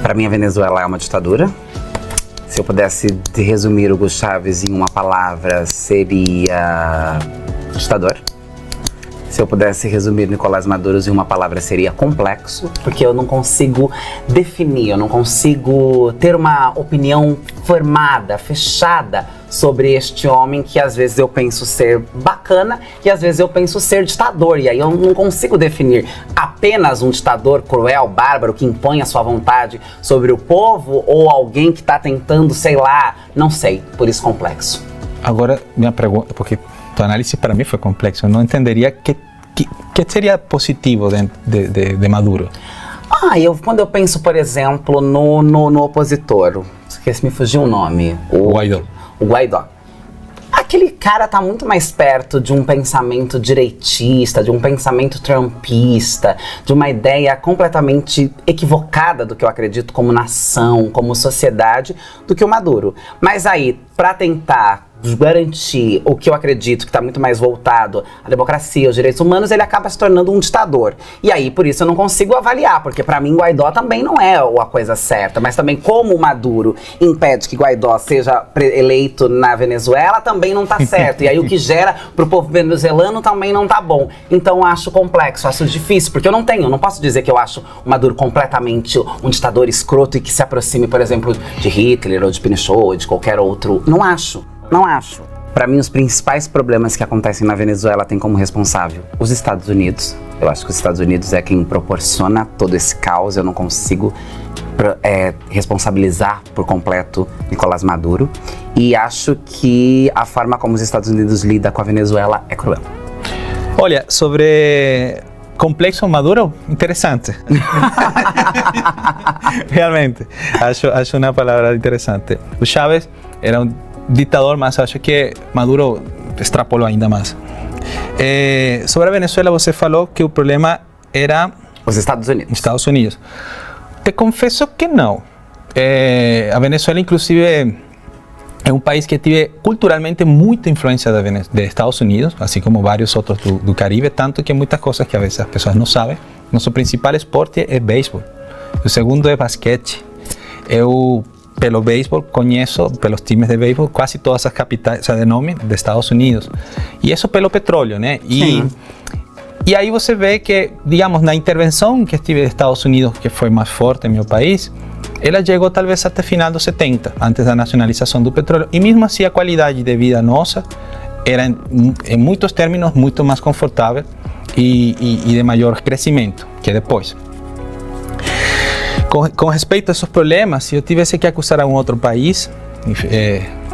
Para mim, a Venezuela é uma ditadura. Se eu pudesse resumir Hugo Chávez em uma palavra, seria ditador. Se eu pudesse resumir Nicolás Maduro em uma palavra, seria complexo, porque eu não consigo definir, eu não consigo ter uma opinião formada, fechada sobre este homem que às vezes eu penso ser bacana e às vezes eu penso ser ditador. E aí eu não consigo definir apenas um ditador cruel, bárbaro, que impõe a sua vontade sobre o povo ou alguém que está tentando, sei lá, não sei, por isso complexo. Agora, minha pergunta, porque tua análise para mim foi complexo, eu não entenderia que seria positivo de Maduro. Quando eu penso, por exemplo, no opositor, esqueci, me fugiu o nome. O Guaidó. O Guaidó. Aquele cara tá muito mais perto de um pensamento direitista, de um pensamento trumpista, de uma ideia completamente equivocada do que eu acredito como nação, como sociedade, do que o Maduro. Mas aí, para tentar garantir o que eu acredito que está muito mais voltado à democracia, aos direitos humanos, ele acaba se tornando um ditador. E aí, por isso, eu não consigo avaliar, porque para mim Guaidó também não é a coisa certa, mas também como o Maduro impede que Guaidó seja eleito na Venezuela, também não tá certo. E aí o que gera pro povo venezuelano também não tá bom. Então eu acho complexo, acho difícil, porque eu não posso dizer que eu acho o Maduro completamente um ditador escroto e que se aproxime, por exemplo, de Hitler ou de Pinochet ou de qualquer outro. Não acho. Para mim, os principais problemas que acontecem na Venezuela têm como responsável os Estados Unidos. Eu acho que os Estados Unidos é quem proporciona todo esse caos. Eu não consigo responsabilizar por completo Nicolás Maduro. E acho que a forma como os Estados Unidos lidam com a Venezuela é cruel. Olha, sobre complexo Maduro, interessante. Realmente, acho uma palavra interessante. O Chávez era um ditador, mas acho que Maduro extrapolou ainda mais. Sobre a Venezuela, você falou que o problema era os Estados Estados Unidos. Te confesso que não. A Venezuela, inclusive, é um país que teve culturalmente muita influência de Estados Unidos, assim como vários outros do Caribe, tanto que muitas coisas que a vezes as pessoas não sabem. Nosso principal esporte é beisebol. O segundo é basquete. Pelo beisebol, conheço, pelos times de beisebol, quase todas as capitais, de nome, dos Estados Unidos. E isso pelo petróleo, né? E aí você vê que, digamos, na intervenção que estive dos Estados Unidos, que foi mais forte em meu país, ela chegou talvez até final dos 70, antes da nacionalização do petróleo. E mesmo assim a qualidade de vida nossa era, em muitos termos, muito mais confortável e de maior crescimento que depois. Com respeito a esses problemas, se eu tivesse que acusar algum outro país,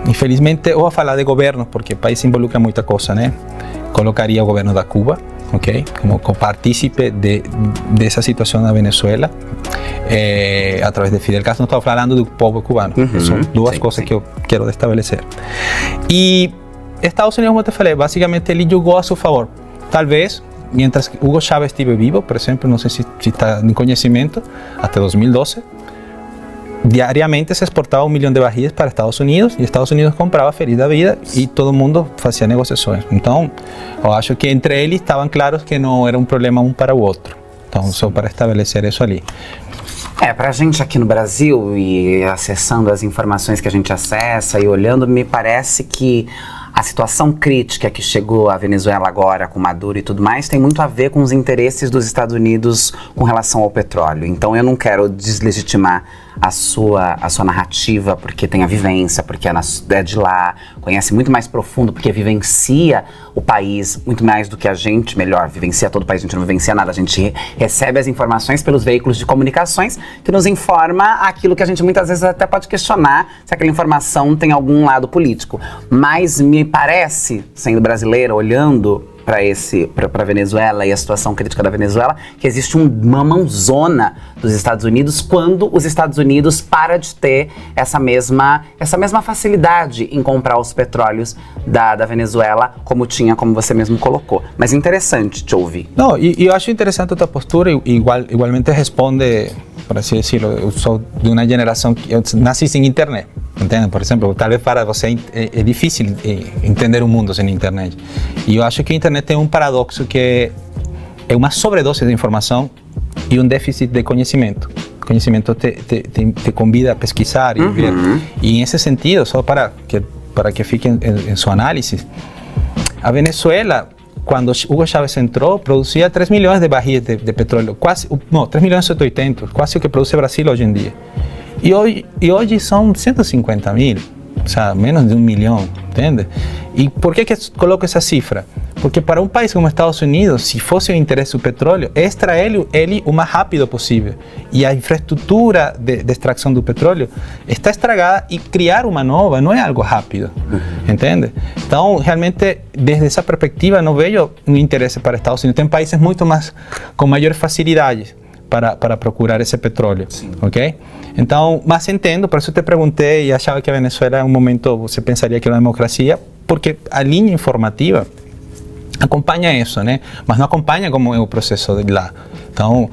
infelizmente, eu vou falar de governo, porque o país involucra muita coisa, né? Colocaria o governo da Cuba, ok? Como partícipe dessa situação na Venezuela, através de Fidel Castro. Não estou falando do povo cubano, são duas coisas que eu quero estabelecer. E Estados Unidos, como eu te falei, basicamente ele jogou a seu favor. Talvez, mientras Hugo Chávez estive vivo, por exemplo, não sei se está em conhecimento, até 2012, diariamente se exportava 1 milhão de barris para Estados Unidos e Estados Unidos comprava feliz da vida e todo mundo fazia negociações. Então, eu acho que entre eles estavam claros que não era um problema um para o outro. Então, só para estabelecer isso ali. Pra gente aqui no Brasil e acessando as informações que a gente acessa e olhando, me parece que a situação crítica que chegou à Venezuela agora, com Maduro e tudo mais, tem muito a ver com os interesses dos Estados Unidos com relação ao petróleo. Então eu não quero deslegitimar a sua narrativa, porque tem a vivência, porque é de lá, conhece muito mais profundo, porque vivencia o país muito mais do que a gente, melhor, vivencia todo o país, a gente não vivencia nada, a gente recebe as informações pelos veículos de comunicações que nos informa aquilo que a gente muitas vezes até pode questionar se aquela informação tem algum lado político. Mas me parece, sendo brasileira, olhando para a Venezuela e a situação crítica da Venezuela, que existe uma mãozona dos Estados Unidos quando os Estados Unidos para de ter essa mesma facilidade em comprar os petróleos da Venezuela, como você mesmo colocou. Mas interessante te ouvir. Não, e eu acho interessante a tua postura, igualmente responde, por assim decirlo, eu sou de uma geração que eu nasci sem internet. Entende? Por exemplo, talvez para você é difícil entender o mundo sem internet. E eu acho que a internet tem um paradoxo que é uma sobredose de informação e um déficit de conhecimento. conhecimento te convida a pesquisar e ver. E nesse sentido, só para que fique em sua análise, a Venezuela, quando Hugo Chávez entrou, produzia 3 milhões de barris de petróleo, 3 milhões e 800, quase o que produz o Brasil hoje em dia. E hoje são 150 mil, o sea, menos de 1 milhão, entende? E por que coloco essa cifra? Porque para um país como Estados Unidos, se fosse o interesse do petróleo, é extrair ele o mais rápido possível. E a infraestrutura de extração do petróleo está estragada e criar uma nova não é algo rápido, entende? Então, realmente, desde essa perspectiva, não vejo um interesse para Estados Unidos. Tem países muito mais, com maiores facilidades para procurar esse petróleo, ok? Então, mas entendo, por isso te perguntei e achava que a Venezuela, em um momento, você pensaria que era uma democracia, porque a linha informativa acompanha isso, né? Mas não acompanha como é o processo de lá. Então,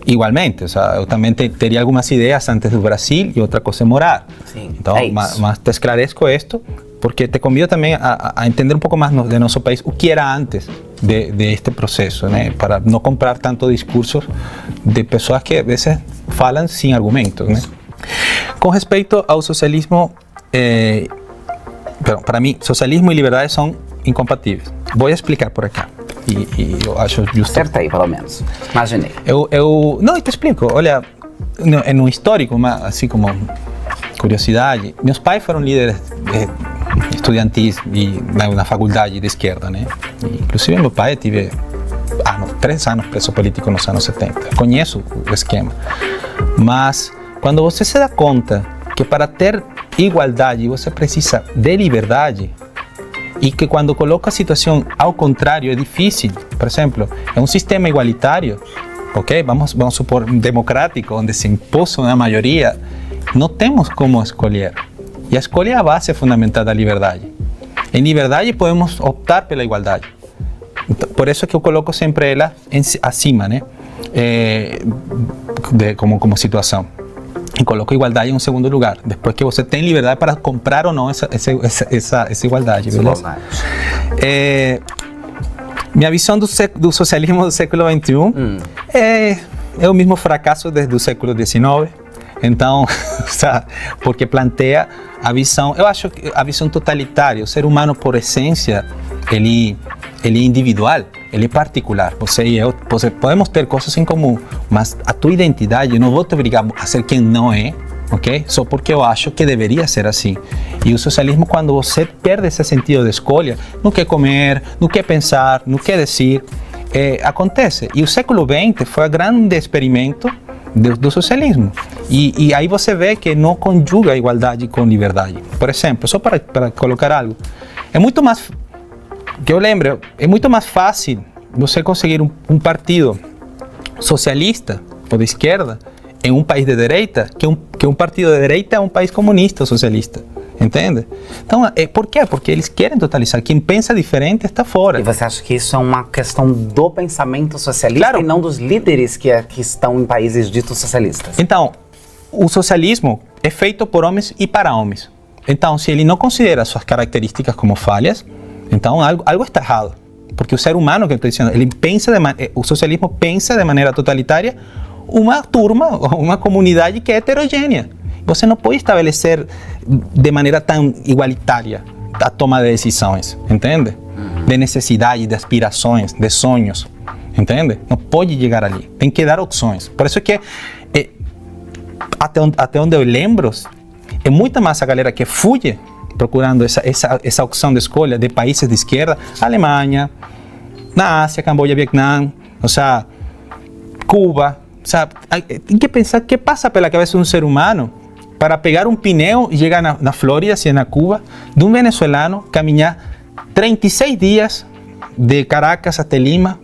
igualmente, eu também teria algumas ideias antes do Brasil e outra coisa é morar. Sim, então, mas te esclareço isto porque te convido também a entender um pouco mais de nosso país, o que era antes de este processo, né? Para não comprar tanto discursos de pessoas que, às vezes, falam sem argumentos, né? Com respeito ao socialismo, para mim, socialismo e liberdade são incompatíveis. Vou explicar por aqui. E eu acho justo. Acertei, pelo menos. Imaginei. Não, eu te explico. Olha, no histórico, assim como curiosidade, meus pais foram líderes estudantis na faculdade de esquerda, né? Inclusive, meu pai teve 3 anos preso político nos anos 70. Conheço o esquema. Mas, quando você se dá conta que para ter igualdade você precisa de liberdade, e que quando coloca a situação ao contrário é difícil. Por exemplo, é um sistema igualitário, ok? Vamos supor democrático, onde se impôs uma maioria, não temos como escolher. E a escolha é a base fundamental da liberdade. Em liberdade podemos optar pela igualdade. Então, por isso que eu coloco sempre ela acima, né? Como situação. E coloco a igualdade em um segundo lugar. Depois que você tem liberdade para comprar ou não essa igualdade, beleza? Minha visão do socialismo do século XXI é o mesmo fracasso desde o século XIX. Então, porque planteia a visão, eu acho que a visão totalitária. O ser humano, por essência, ele é individual, ele é particular. Você e eu podemos ter coisas em comum, mas a tua identidade, eu não vou te obrigar a ser quem não é, ok? Só porque eu acho que deveria ser assim. E o socialismo, quando você perde esse sentido de escolha, não quer comer, não quer pensar, não quer dizer, acontece. E o século XX foi um grande experimento do socialismo. E aí você vê que não conjuga a igualdade com liberdade. Por exemplo, só para colocar algo, é muito mais, que eu lembro, é muito mais fácil você conseguir um partido socialista ou de esquerda em um país de direita que um partido de direita é um país comunista ou socialista. Entende? Então, por quê? Porque eles querem totalizar. Quem pensa diferente está fora. E você acha que isso é uma questão do pensamento socialista, claro, e não dos líderes que estão em países ditos socialistas? Então, o socialismo é feito por homens e para homens. Então, se ele não considera suas características como falhas, então algo está errado. Porque o ser humano, que eu estou dizendo, o socialismo pensa de maneira totalitária uma turma, uma comunidade que é heterogênea. Você não pode estabelecer de maneira tão igualitária a toma de decisões, entende? De necessidade, de aspirações, de sonhos, entende? Não pode chegar ali, tem que dar opções. Por isso que, até onde eu lembro, é muita mais a galera que fuge procurando essa opção de escolha de países de esquerda, Alemanha, na Ásia, Camboja, Vietnã, Cuba. Tem que pensar o que passa pela cabeça de um ser humano para pegar um pneu e chegar na Flórida, se é na Cuba, de um venezuelano, caminhar 36 dias de Caracas até Lima.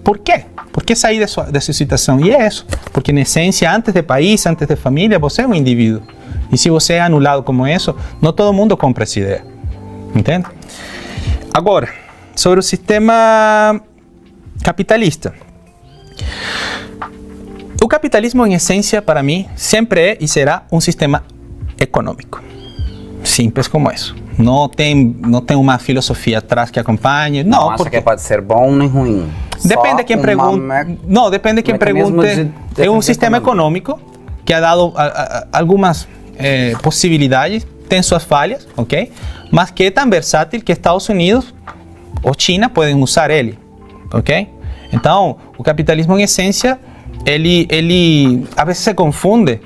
Por quê? Por que sair dessa situação? E é isso. Porque, na essência, antes de país, antes de família, você é um indivíduo. E se você é anulado como isso, não todo mundo compra essa ideia. Entende? Agora, sobre o sistema capitalista. O capitalismo, em essência, para mim, sempre é e será um sistema econômico. Simples como isso. Não tem uma filosofia atrás que acompanhe. Não acha que pode ser bom nem ruim. Depende de quem pergunte. Não, depende de quem pergunte. É um sistema econômico que ha dado algumas possibilidades, tem suas falhas, ok? Mas que é tão versátil que Estados Unidos ou China podem usar ele, ok? Então, o capitalismo, em essência, ele a vezes se confunde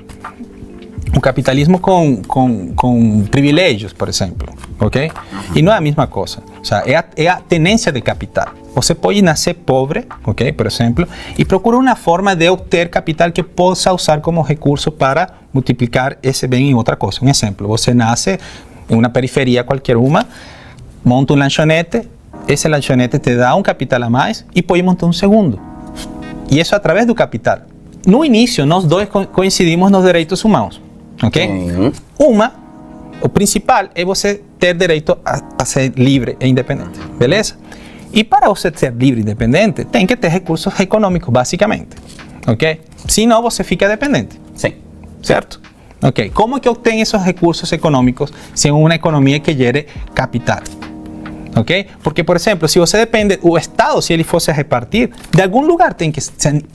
o capitalismo com privilégios, por exemplo, ok? E não é a mesma coisa. O sea, é a tendência de capital. Você pode nascer pobre, ok, por exemplo, e procura uma forma de obter capital que possa usar como recurso para multiplicar esse bem em outra coisa. Um exemplo, você nasce em uma periferia qualquer uma, monta um lanchonete, esse lanchonete te dá um capital a mais e pode montar um segundo. E isso através do capital. No início, nós dois coincidimos nos direitos humanos, ok? O principal é você ter direito a ser livre e independente, beleza? E para você ser livre e independente, tem que ter recursos econômicos, basicamente, ok? Senão você fica dependente. Sim. Certo? Ok. Como que eu tenho esses recursos econômicos sem uma economia que gere capital? Ok? Porque, por exemplo, se você depende, o Estado, se ele fosse a repartir, de algum lugar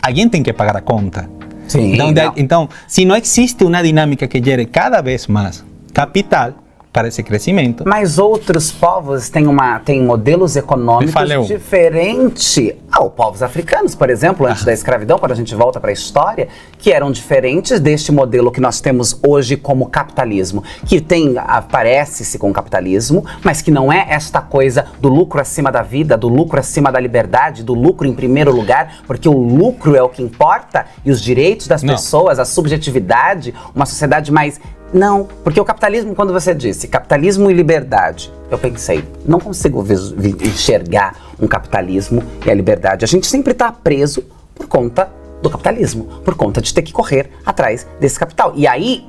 alguém tem que pagar a conta. Sim. Então, se não existe uma dinâmica que gere cada vez mais capital para esse crescimento. Mas outros povos têm modelos econômicos diferentes. Os povos africanos, por exemplo, antes da escravidão, quando a gente volta para a história, que eram diferentes deste modelo que nós temos hoje como capitalismo, que aparece-se com o capitalismo, mas que não é esta coisa do lucro acima da vida, do lucro acima da liberdade, do lucro em primeiro lugar, porque o lucro é o que importa e os direitos das pessoas, a subjetividade, uma sociedade mais... Não, porque o capitalismo, quando você disse capitalismo e liberdade, eu pensei, não consigo enxergar um capitalismo e a liberdade. A gente sempre está preso por conta do capitalismo, por conta de ter que correr atrás desse capital. E aí,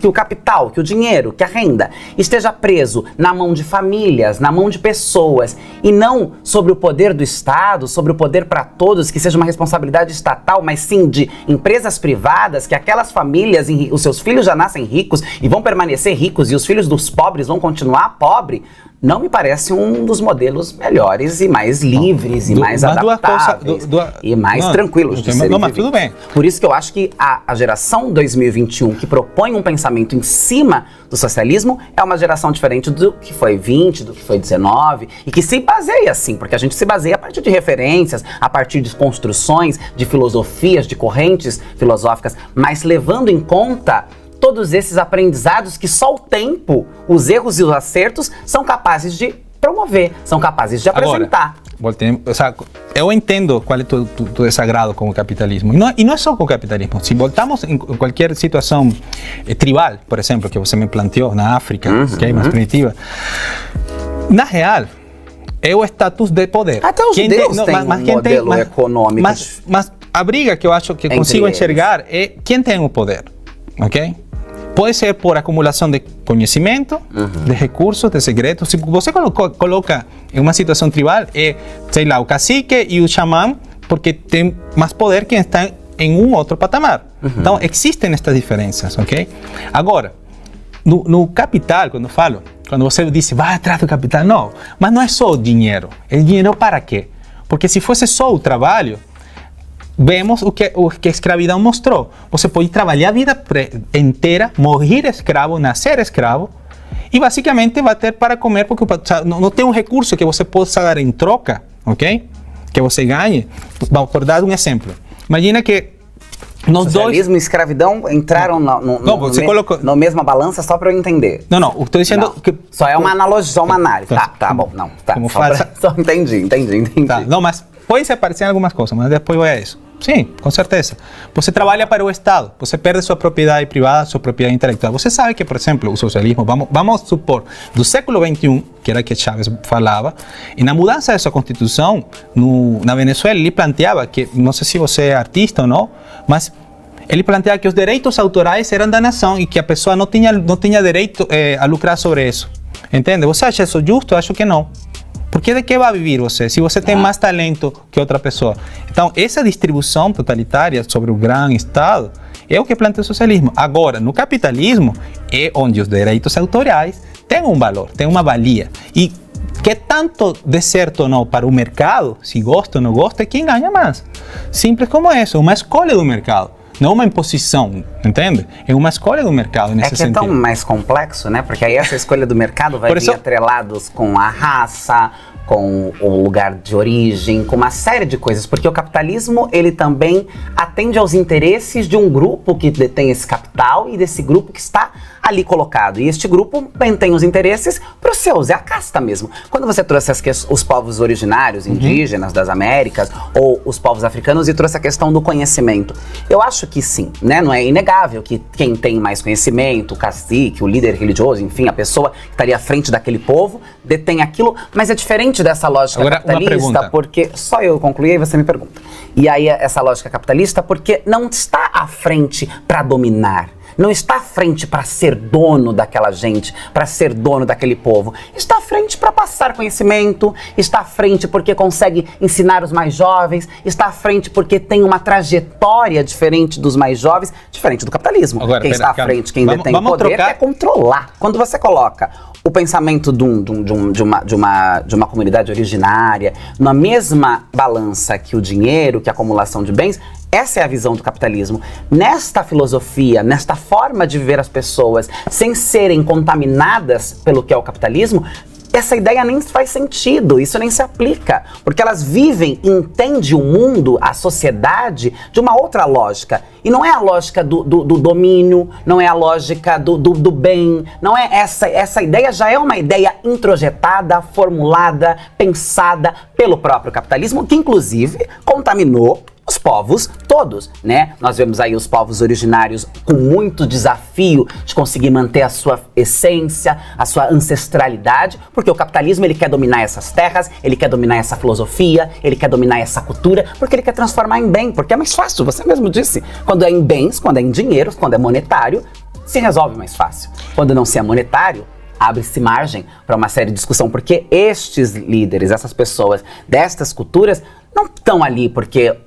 que o capital, que o dinheiro, que a renda esteja preso na mão de famílias, na mão de pessoas e não sobre o poder do Estado, sobre o poder para todos, que seja uma responsabilidade estatal, mas sim de empresas privadas, que aquelas famílias, os seus filhos já nascem ricos e vão permanecer ricos e os filhos dos pobres vão continuar pobres, não me parece um dos modelos melhores e mais livres e mais adaptáveis e mais tranquilos de serem mas tudo bem. Por isso que eu acho que a geração 2021 que propõe um pensamento em cima do socialismo é uma geração diferente do que foi 20, do que foi 19 e que se baseia assim, porque a gente se baseia a partir de referências, a partir de construções, de filosofias, de correntes filosóficas, mas levando em conta todos esses aprendizados que só o tempo, os erros e os acertos são capazes de promover, são capazes de apresentar. Agora, eu entendo qual é o desagrado com o capitalismo. E não é só com o capitalismo. Se voltamos em qualquer situação tribal, por exemplo, que você me planteou na África, que é mais primitiva, na real, é o status de poder. Até os judeus têm um modelo econômico. Mas a briga que eu acho que consigo enxergar é quem tem o poder, ok? Pode ser por acumulação de conhecimento, de recursos, de segredos. Se você coloca em uma situação tribal, sei lá, o cacique e o xamã, porque tem mais poder que está em um outro patamar. Então, existem estas diferenças, ok? Agora, no capital, quando você diz, vai atrás do capital, não. Mas não é só o dinheiro. O dinheiro para quê? Porque se fosse só o trabalho, vemos o que a escravidão mostrou. Você pode trabalhar a vida inteira, morrer escravo, nascer escravo, e basicamente vai ter para comer, porque não tem um recurso que você possa dar em troca, ok? Que você ganhe. Por dar um exemplo. Imagina que socialismo e escravidão entraram na mesma balança, só para eu entender. Não, estou dizendo que... Só é uma analogia, só uma análise. Tá bom, não. Tá, como falsa... Só entendi. Tá, não, mas pode se aparecer em algumas coisas, mas depois vai a isso. Sim, com certeza. Você trabalha para o Estado, você perde sua propriedade privada, sua propriedade intelectual. Você sabe que, por exemplo, o socialismo, vamos supor, do século XXI, que era que Chávez falava, e na mudança de sua Constituição, na Venezuela, ele planteava que, não sei se você é artista ou não, mas ele planteava que os direitos autorais eram da nação e que a pessoa não tinha direito a lucrar sobre isso. Entende? Você acha isso justo? Eu acho que não. Porque de que vai viver você, se você tem mais talento que outra pessoa? Então, essa distribuição totalitária sobre o grande Estado é o que plantea o socialismo. Agora, no capitalismo, é onde os direitos autorais têm um valor, têm uma valia. E que tanto de certo ou não para o mercado, se gosta ou não gosta, é quem ganha mais. Simples como isso, uma escolha do mercado. Não uma imposição, entende? É uma escolha do mercado nesse sentido. É tão mais complexo, né? Porque aí essa escolha do mercado vai vir atrelados com a raça, com o lugar de origem, com uma série de coisas, porque o capitalismo, ele também atende aos interesses de um grupo que detém esse capital e desse grupo que está ali colocado. E este grupo tem os interesses para os seus, é a casta mesmo. Quando você trouxe os povos originários, indígenas das Américas, ou os povos africanos, e trouxe a questão do conhecimento, eu acho que sim, né? Não é inegável que quem tem mais conhecimento, o cacique, o líder religioso, enfim, a pessoa que está ali à frente daquele povo, detém aquilo, mas é diferente dessa lógica capitalista, porque só eu concluí e você me pergunta. E aí essa lógica capitalista, porque não está à frente para dominar, não está à frente para ser dono daquela gente, para ser dono daquele povo. Está à frente para passar conhecimento, está à frente porque consegue ensinar os mais jovens, está à frente porque tem uma trajetória diferente dos mais jovens, diferente do capitalismo. Agora, quem está à frente, quem detém o poder, quer controlar. Quando você coloca o pensamento de uma comunidade originária na mesma balança que o dinheiro, que a acumulação de bens, essa é a visão do capitalismo. Nesta filosofia, nesta forma de viver as pessoas sem serem contaminadas pelo que é o capitalismo, essa ideia nem faz sentido, isso nem se aplica, porque elas vivem, entendem o mundo, a sociedade, de uma outra lógica. E não é a lógica do domínio, não é a lógica do bem, não é essa ideia já é uma ideia introjetada, formulada, pensada pelo próprio capitalismo, que inclusive contaminou os povos todos, né? Nós vemos aí os povos originários com muito desafio de conseguir manter a sua essência, a sua ancestralidade, porque o capitalismo, ele quer dominar essas terras, ele quer dominar essa filosofia, ele quer dominar essa cultura, porque ele quer transformar em bem, porque é mais fácil, você mesmo disse. Quando é em bens, quando é em dinheiro, quando é monetário, se resolve mais fácil. Quando não se é monetário, abre-se margem para uma série de discussão, porque estes líderes, essas pessoas destas culturas, não estão ali porque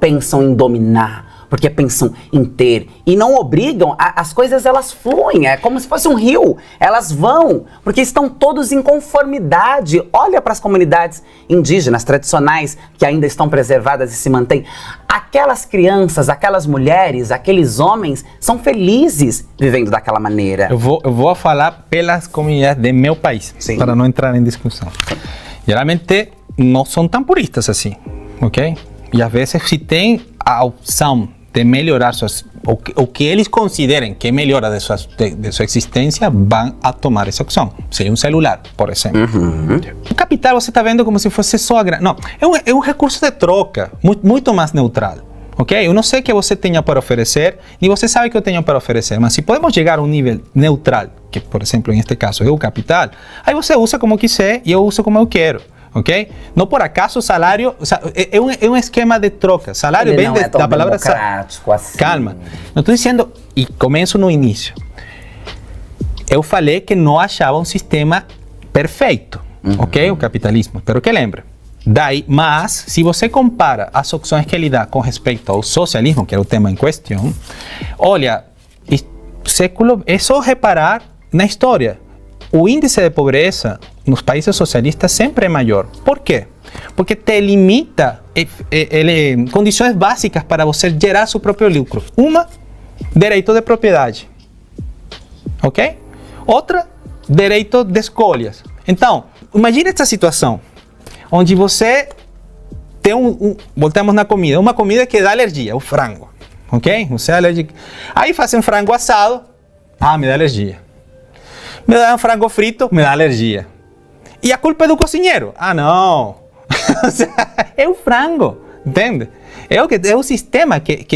pensam em dominar, porque pensam em ter e não obrigam, as coisas elas fluem, é como se fosse um rio, elas vão, porque estão todos em conformidade. Olha para as comunidades indígenas tradicionais que ainda estão preservadas e se mantêm. Aquelas crianças, aquelas mulheres, aqueles homens são felizes vivendo daquela maneira. Eu vou falar pelas comunidades de meu país, sim, para não entrar em discussão. Geralmente não são tão puristas assim, ok? E às vezes, se tem a opção de melhorar o que eles considerem que melhora de sua existência, vão a tomar essa opção. Seja um celular, por exemplo. O capital você está vendo como se fosse só não, é um recurso de troca, muito mais neutral. Ok? Eu não sei o que você tenha para oferecer, nem você sabe o que eu tenho para oferecer, mas se podemos chegar a um nível neutral, que por exemplo, neste caso é o capital, aí você usa como quiser e eu uso como eu quero. Ok? Não por acaso o salário é um esquema de troca. Salário vem da palavra democrático assim. Calma. Não estou dizendo, e começo no início. Eu falei que não achava um sistema perfeito, ok? O capitalismo. Espero que lembre. Daí, mas, se você compara as opções que ele dá com respeito ao socialismo, que é o tema em questão, olha, século, é só reparar na história. O índice de pobreza nos países socialistas sempre é maior. Por quê? Porque te limita condições básicas para você gerar seu próprio lucro. Uma, direito de propriedade. Ok? Outra, direito de escolhas. Então, imagine essa situação, onde você tem voltamos na comida, uma comida que dá alergia, o frango. Ok? Você é alérgico. Aí faz um frango assado, me dá alergia. Me dá um frango frito, me dá alergia. E a culpa é do cozinheiro? Não. É o frango, entende? É o sistema que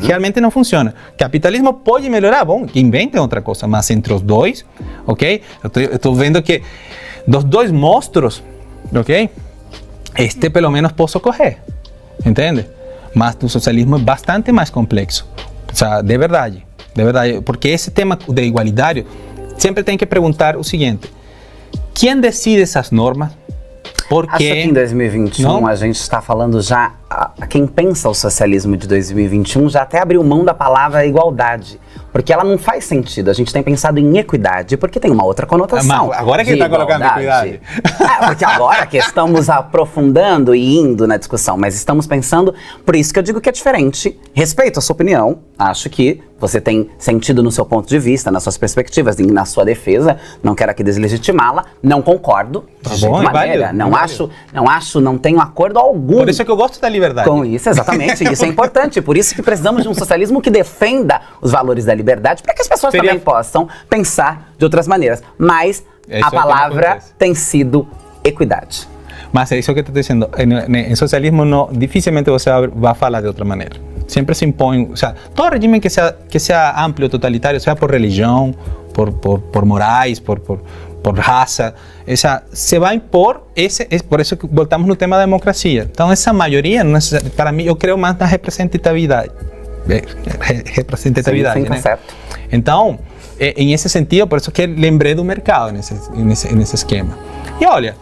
realmente não funciona. Capitalismo pode melhorar, bom, que inventem outra coisa, mas entre os dois, ok? Eu estou vendo que dos dois monstros, ok? Pelo menos posso correr, entende? Mas o socialismo é bastante mais complexo, de verdade, porque esse tema de igualitário sempre tem que perguntar o seguinte: quem decide essas normas? Por quê? Acho que em 2021 a gente está falando já quem pensa o socialismo de 2021 já até abriu mão da palavra igualdade, porque ela não faz sentido. A gente tem pensado em equidade, porque tem uma outra conotação. Mas agora que está colocando equidade. Porque agora que estamos aprofundando e indo na discussão, mas estamos pensando, por isso que eu digo que é diferente. Respeito a sua opinião, acho que você tem sentido no seu ponto de vista, nas suas perspectivas, na sua defesa, não quero aqui deslegitimá-la, não concordo de nenhuma maneira, não tenho acordo algum. Por isso é que eu gosto da liberdade. Com isso, exatamente, isso é importante, por isso que precisamos de um socialismo que defenda os valores da liberdade, para que as pessoas também possam pensar de outras maneiras, mas a palavra tem sido equidade. Mas é isso que eu estou dizendo, em socialismo dificilmente você vai falar de outra maneira. Sempre se impõe, o sea, todo regime que sea amplio, totalitario, sea por religión, por morais, por raza, se va a impor, por eso que voltamos no tema da democracia. Então essa maioria, para mim, eu creio mais na representatividade. Sim, tá certo. Então, em esse sentido, por isso que lembrei do mercado nesse esquema. E olha,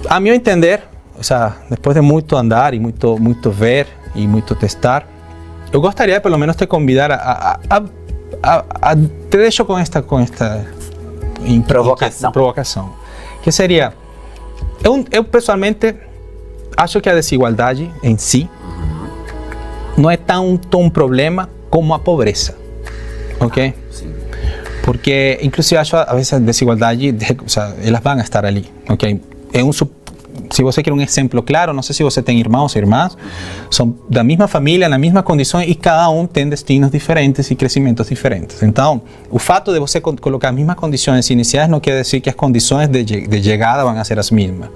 a meu entender, o sea, depois de muito andar e muito ver e muito testar, eu gostaria pelo menos te convidar te deixo com esta provocação, que seria, eu pessoalmente acho que a desigualdade em si não é tão problema como a pobreza, ok? Sim. Porque inclusive acho a vezes a desigualdade, o sea, elas vão estar ali, ok? Se você quer um exemplo claro, não sei se você tem irmãos ou irmãs, são da mesma família, na mesma condição e cada um tem destinos diferentes e crescimentos diferentes. Então, o fato de você colocar as mesmas condições iniciais não quer dizer que as condições de chegada vão ser as mesmas.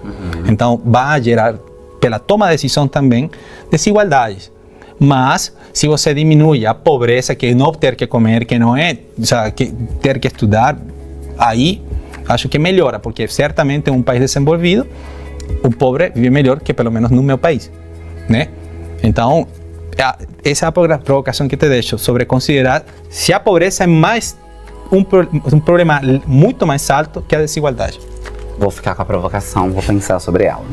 Então, vai gerar, pela toma de decisão também, desigualdades. Mas, se você diminui a pobreza, que é não ter que comer, que não é ter que estudar, aí acho que melhora, porque certamente em um país desenvolvido, o pobre vive melhor que pelo menos no meu país, né? Então, essa é a provocação que te deixo sobre considerar se a pobreza é mais um problema muito mais alto que a desigualdade. Vou ficar com a provocação, vou pensar sobre ela.